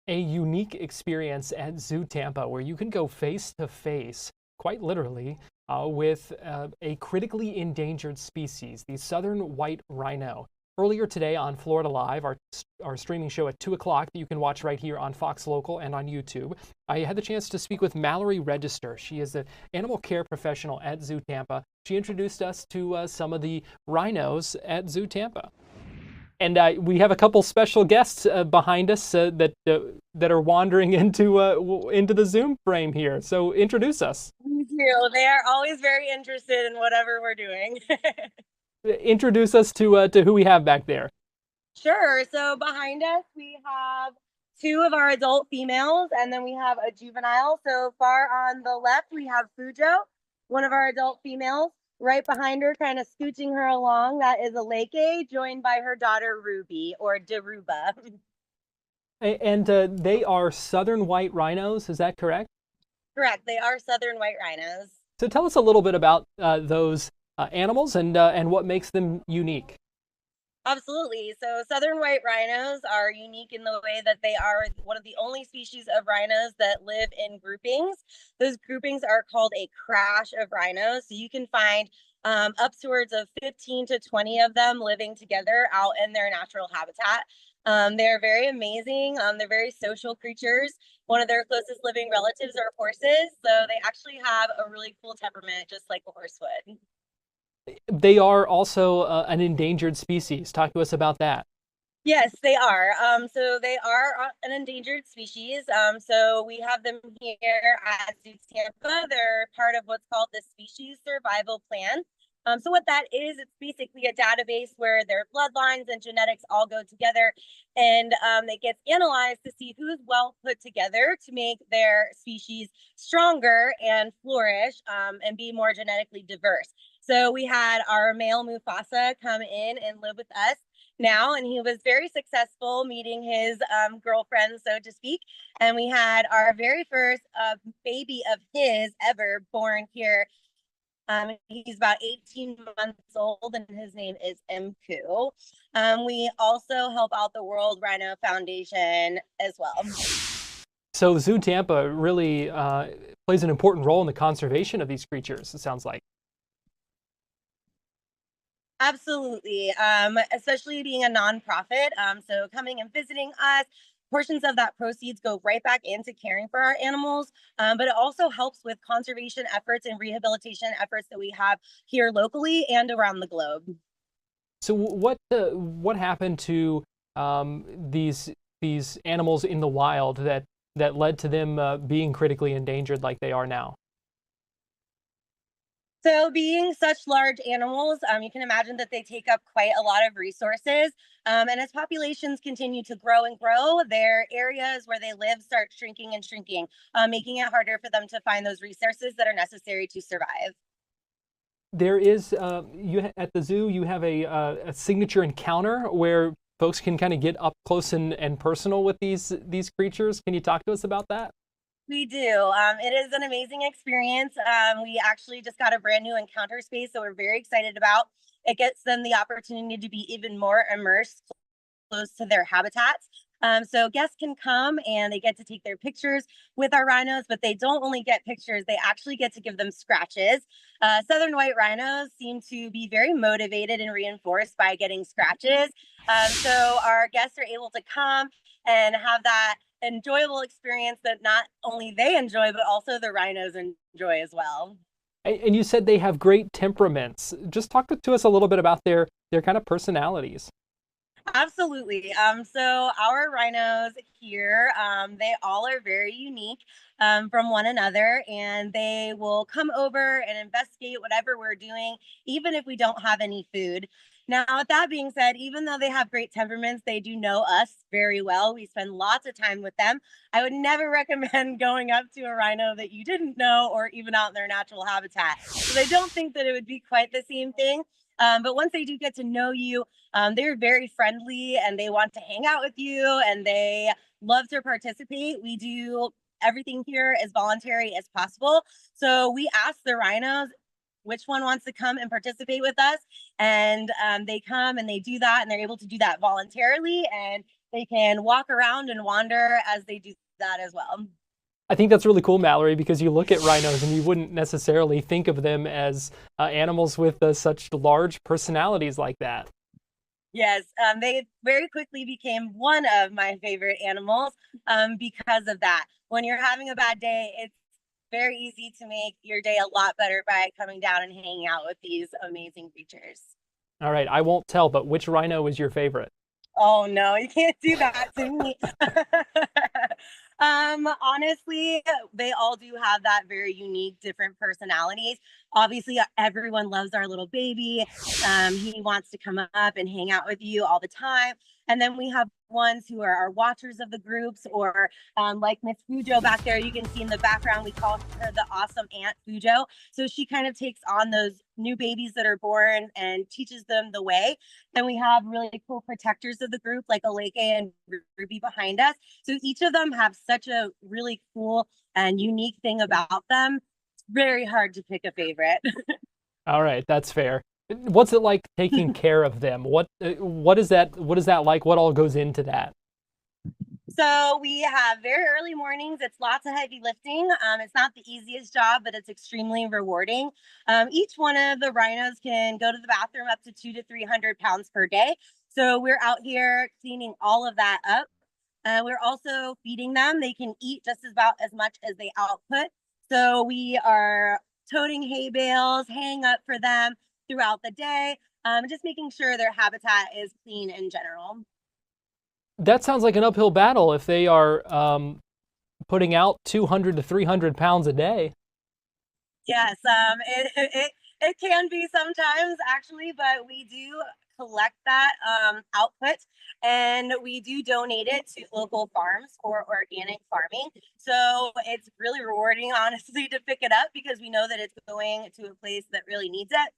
A unique experience at Zoo Tampa where you can go face to face, quite literally, with a critically endangered species, the southern white rhino. Earlier today on Florida Live, our streaming show at 2 o'clock that you can watch right here on Fox Local and on YouTube, I had the chance to speak with Mallory Register. She is an animal care professional at Zoo Tampa. She introduced us to some of the rhinos at Zoo Tampa. And we have a couple special guests behind us that are wandering into the Zoom frame here. So introduce us. Thank you. They are always very interested in whatever we're doing. Introduce us to who we have back there. Sure. So behind us, we have 2 of our adult females, and then we have a juvenile. So far on the left, we have Fujo, one of our adult females. Right behind her, kind of scooching her along, that is a Leke, joined by her daughter Ruby, or Daruba. And they are southern white rhinos, is that correct? Correct. They are southern white rhinos. So tell us a little bit about those animals and what makes them unique. Absolutely. So southern white rhinos are unique in the way that they are one of the only species of rhinos that live in groupings. Those groupings are called a crash of rhinos. So you can find upwards of 15 to 20 of them living together out in their natural habitat. They're very amazing. They're very social creatures. One of their closest living relatives are horses. So they actually have a really cool temperament, just like a horse would. They are also an endangered species. Talk to us about that. Yes, they are. So they are an endangered species. So we have them here at Zoo Tampa. They're part of what's called the Species Survival Plan. So what that is, it's basically a database where their bloodlines and genetics all go together, and it gets analyzed to see who's well put together to make their species stronger and flourish and be more genetically diverse. So we had our male Mufasa come in and live with us now, and he was very successful meeting his girlfriend, so to speak. And we had our very first baby of his ever born here. He's about 18 months old, and his name is Mku. We also help out the World Rhino Foundation as well. So Zoo Tampa really plays an important role in the conservation of these creatures, it sounds like. Absolutely, especially being a nonprofit. So coming and visiting us, portions of that proceeds go right back into caring for our animals, but it also helps with conservation efforts and rehabilitation efforts that we have here locally and around the globe. So what happened to these animals in the wild that led to them being critically endangered like they are now? So being such large animals, you can imagine that they take up quite a lot of resources. And as populations continue to grow and grow, their areas where they live start shrinking and shrinking, making it harder for them to find those resources that are necessary to survive. There is, at the zoo, you have a signature encounter where folks can kind of get up close and personal with these creatures. Can you talk to us about that? We do. It is an amazing experience. We actually just got a brand new encounter space that we're very excited about. It gets them the opportunity to be even more immersed close to their habitats. So guests can come and they get to take their pictures with our rhinos, but they don't only get pictures, they actually get to give them scratches. Southern white rhinos seem to be very motivated and reinforced by getting scratches. So our guests are able to come and have that enjoyable experience that not only they enjoy, but also the rhinos enjoy as well. And you said they have great temperaments. Just talk to us a little bit about their kind of personalities. Absolutely. So our rhinos here, they all are very unique from one another, and they will come over and investigate whatever we're doing, even if we don't have any food. Now, with that being said, even though they have great temperaments, they do know us very well. We spend lots of time with them. I would never recommend going up to a rhino that you didn't know or even out in their natural habitat. So I don't think that it would be quite the same thing. But once they do get to know you, they're very friendly and they want to hang out with you and they love to participate. We do everything here as voluntary as possible. So we ask the rhinos which one wants to come and participate with us. And they come and they do that, and they're able to do that voluntarily, and they can walk around and wander as they do that as well. I think that's really cool, Mallory, because you look at rhinos and you wouldn't necessarily think of them as animals with such large personalities like that. Yes, they very quickly became one of my favorite animals because of that. When you're having a bad day, it's very easy to make your day a lot better by coming down and hanging out with these amazing creatures. All right, I won't tell, but which rhino is your favorite? Oh no, you can't do that to me. Honestly, they all do have that very unique, different personalities. Obviously, everyone loves our little baby. He wants to come up and hang out with you all the time. And then we have ones who are our watchers of the groups, or like Miss Fujo back there, you can see in the background, we call her the awesome Aunt Fujo. So she kind of takes on those new babies that are born and teaches them the way. Then we have really cool protectors of the group, like Aleke and Ruby behind us. So each of them have such a really cool and unique thing about them. It's very hard to pick a favorite. All right, that's fair. What's it like taking care of them? What is that like? What all goes into that? So we have very early mornings. It's lots of heavy lifting. It's not the easiest job, but it's extremely rewarding. Each one of the rhinos can go to the bathroom up to 200 to 300 pounds per day. So we're out here cleaning all of that up. We're also feeding them. They can eat just about as much as they output. So we are toting hay bales, hanging up for them throughout the day, just making sure their habitat is clean in general. That sounds like an uphill battle if they are putting out 200 to 300 pounds a day. Yes, it can be sometimes, actually, but we do collect that output, and we do donate it to local farms for organic farming. So it's really rewarding, honestly, to pick it up, because we know that it's going to a place that really needs it.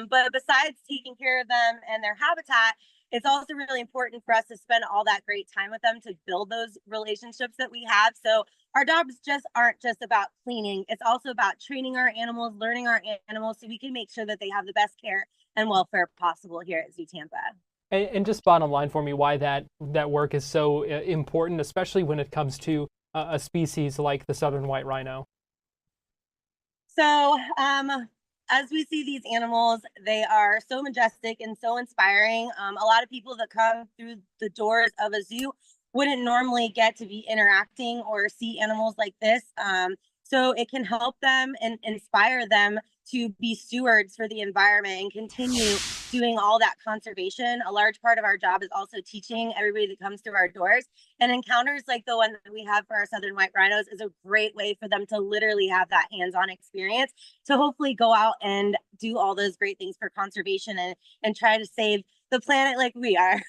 But besides taking care of them and their habitat, it's also really important for us to spend all that great time with them to build those relationships that we have. So our jobs aren't just about cleaning. It's also about training our animals, learning our animals, so we can make sure that they have the best care and welfare possible here at Zoo Tampa. And just bottom line for me, why that work is so important, especially when it comes to a species like the southern white rhino. So, as we see these animals, they are so majestic and so inspiring. A lot of people that come through the doors of a zoo wouldn't normally get to be interacting or see animals like this. So it can help them and inspire them to be stewards for the environment and continue doing all that conservation. A large part of our job is also teaching everybody that comes through our doors. And encounters like the one that we have for our southern white rhinos is a great way for them to literally have that hands-on experience to hopefully go out and do all those great things for conservation and try to save the planet like we are.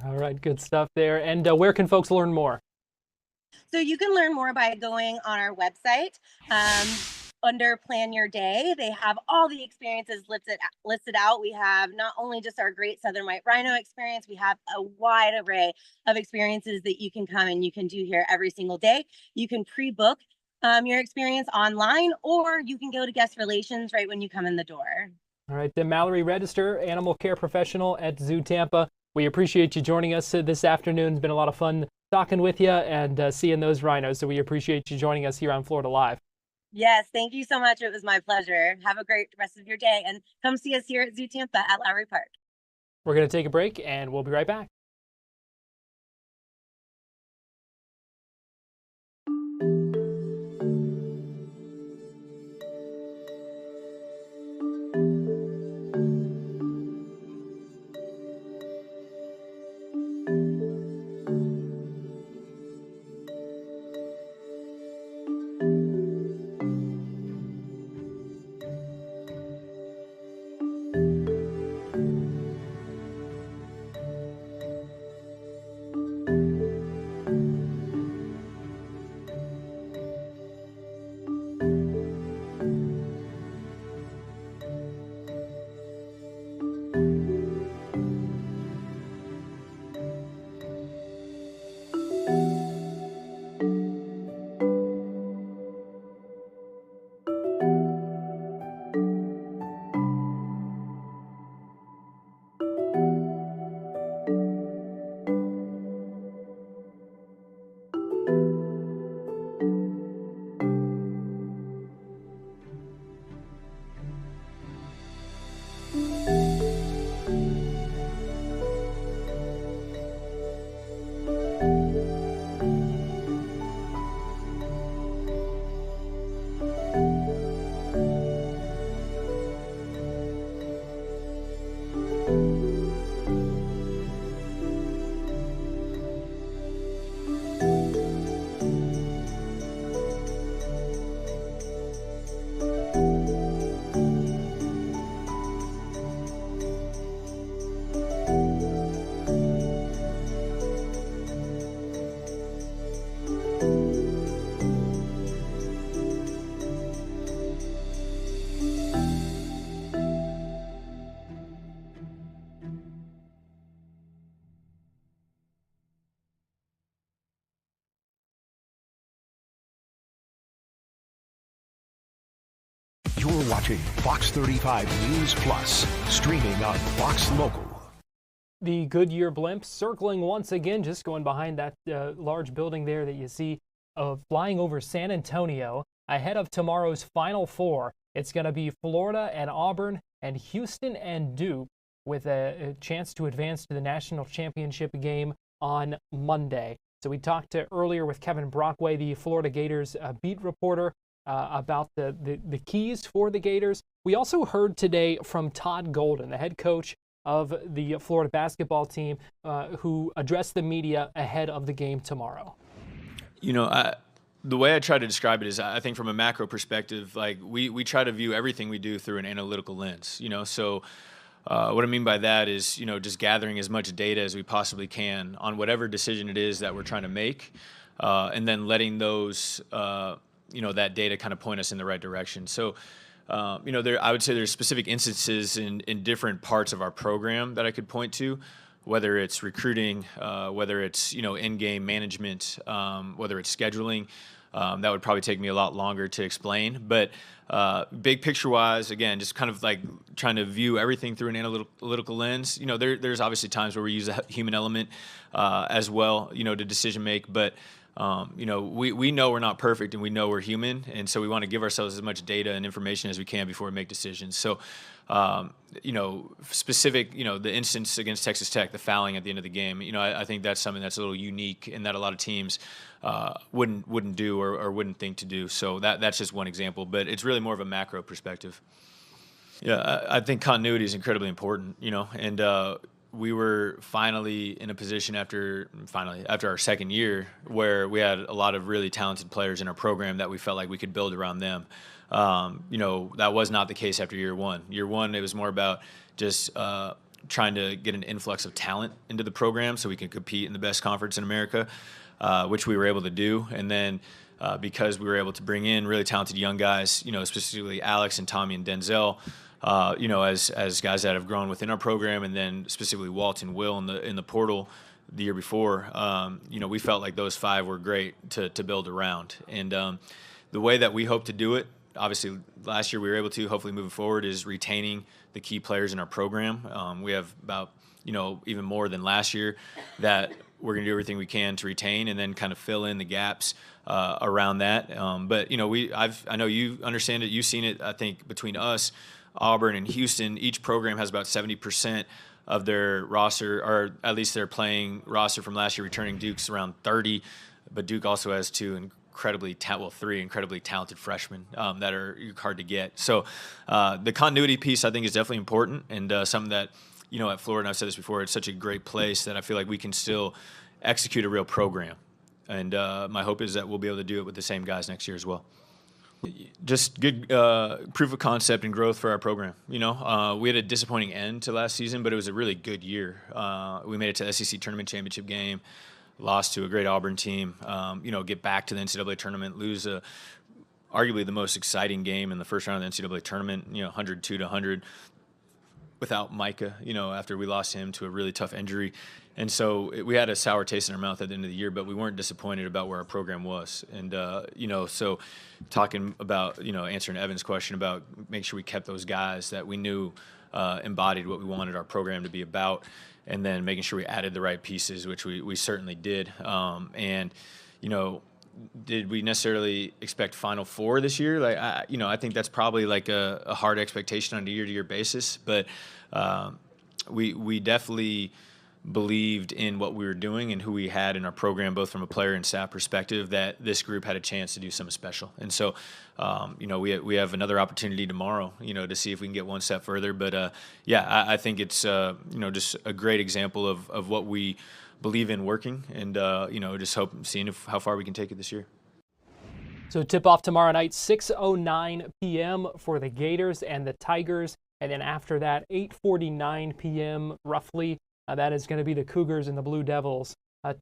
All right, good stuff there. And where can folks learn more? So you can learn more by going on our website. Under Plan Your Day, they have all the experiences listed out. We have not only just our great southern white rhino experience, we have a wide array of experiences that you can come and you can do here every single day. You can pre-book your experience online, or you can go to guest relations right when you come in the door. All right, then Mallory Register, animal care professional at Zoo Tampa. We appreciate you joining us this afternoon. It's been a lot of fun talking with you and seeing those rhinos. So we appreciate you joining us here on Florida Live. Yes, thank you so much. It was my pleasure. Have a great rest of your day, and come see us here at Zoo Tampa at Lowry Park. We're going to take a break, and we'll be right back. You're watching Fox 35 News Plus, streaming on Fox Local. The Goodyear blimp circling once again, just going behind that large building there that you see, flying over San Antonio ahead of tomorrow's Final Four. It's going to be Florida and Auburn and Houston and Duke, with a chance to advance to the national championship game on Monday. So we talked earlier with Kevin Brockway, the Florida Gators beat reporter, about the keys for the Gators. We also heard today from Todd Golden, the head coach of the Florida basketball team, who addressed the media ahead of the game tomorrow. You know, the way I try to describe it is, I think from a macro perspective, like we try to view everything we do through an analytical lens, you know, so what I mean by that is, you know, just gathering as much data as we possibly can on whatever decision it is that we're trying to make, and then letting those, you know, that data kind of point us in the right direction. So, you know, I would say there's specific instances in different parts of our program that I could point to, whether it's recruiting, whether it's, you know, in-game management, whether it's scheduling. That would probably take me a lot longer to explain. But big picture-wise, again, just kind of like trying to view everything through an analytical lens. You know, there's obviously times where we use a human element as well, you know, to decision make. But you know, we know we're not perfect, and we know we're human, and so we want to give ourselves as much data and information as we can before we make decisions. So, you know, specific, you know, the instance against Texas Tech, the fouling at the end of the game, you know, I think that's something that's a little unique and that a lot of teams wouldn't do or wouldn't think to do. So that's just one example, but it's really more of a macro perspective. Yeah, I think continuity is incredibly important, you know, and we were finally in a position after our second year where we had a lot of really talented players in our program that we felt like we could build around them. You know, that was not the case after year one. Year one, it was more about just trying to get an influx of talent into the program so we can compete in the best conference in America, which we were able to do. And then because we were able to bring in really talented young guys, you know, specifically Alex and Tommy and Denzel, you know, as guys that have grown within our program, and then specifically Walt and Will in the portal the year before, you know, we felt like those five were great to build around. And the way that we hope to do it, obviously last year we were able to, hopefully moving forward, is retaining the key players in our program. We have about, you know, even more than last year that we're going to do everything we can to retain and then kind of fill in the gaps around that. But, you know, I know you understand it. You've seen it, I think, between us, Auburn, and Houston. Each program has about 70% of their roster, or at least their playing roster from last year, returning. Duke's around 30, but Duke also has three incredibly talented freshmen that are hard to get. So the continuity piece, I think, is definitely important, and something that, you know, at Florida, and I've said this before, it's such a great place that I feel like we can still execute a real program. And my hope is that we'll be able to do it with the same guys next year as well. Just good proof of concept and growth for our program. You know, we had a disappointing end to last season, but it was a really good year. We made it to the SEC Tournament Championship game, lost to a great Auburn team, you know, get back to the NCAA Tournament, lose arguably the most exciting game in the first round of the NCAA Tournament, you know, 102-100 without Micah, you know, after we lost him to a really tough injury. And so we had a sour taste in our mouth at the end of the year, but we weren't disappointed about where our program was. And, you know, so talking about, you know, answering Evan's question about make sure we kept those guys that we knew embodied what we wanted our program to be about, and then making sure we added the right pieces, which we certainly did. And, you know, did we necessarily expect Final Four this year? Like, I think that's probably like a hard expectation on a year-to-year basis. But we definitely believed in what we were doing and who we had in our program, both from a player and staff perspective, that this group had a chance to do something special. And so, we have another opportunity tomorrow, to see if we can get one step further. But I think it's just a great example of what we believe in working, and just seeing how far we can take it this year. So tip-off tomorrow night, 6:09 p.m. for the Gators and the Tigers, and then after that, 8:49 p.m. roughly. That is going to be the Cougars and the Blue Devils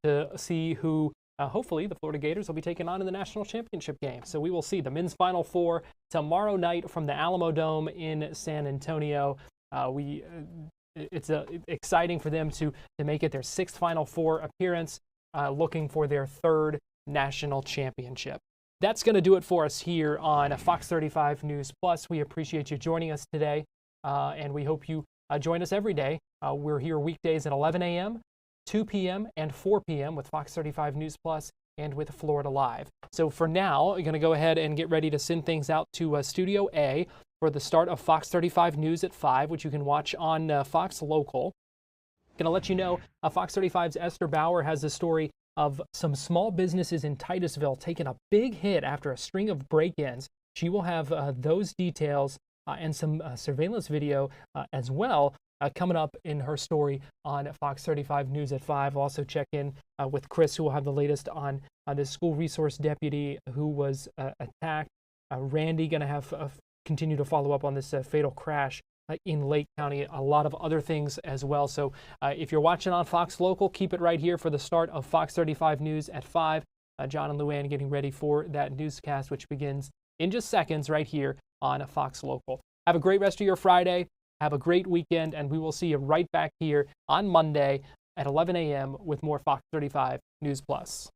to see who, hopefully, the Florida Gators will be taking on in the national championship game. So we will see the men's Final Four tomorrow night from the Alamo Dome in San Antonio. It's exciting for them to make it their 6th Final Four appearance, looking for their 3rd national championship. That's going to do it for us here on Fox 35 News Plus. We appreciate you joining us today, and we hope you join us every day. We're here weekdays at 11 a.m., 2 p.m., and 4 p.m. with Fox 35 News Plus and with Florida Live. So for now, we're going to go ahead and get ready to send things out to Studio A for the start of Fox 35 News at 5, which you can watch on Fox Local. Going to let you know, Fox 35's Esther Bauer has a story of some small businesses in Titusville taking a big hit after a string of break-ins. She will have those details and some surveillance video as well coming up in her story on Fox 35 News at 5. We'll also check in with Chris, who will have the latest on the school resource deputy who was attacked. Randy going to have continue to follow up on this fatal crash in Lake County. A lot of other things as well. So if you're watching on Fox Local, keep it right here for the start of Fox 35 News at 5. John and Luann getting ready for that newscast, which begins in just seconds right here on Fox Local. Have a great rest of your Friday. Have a great weekend, and we will see you right back here on Monday at 11 a.m. with more Fox 35 News Plus.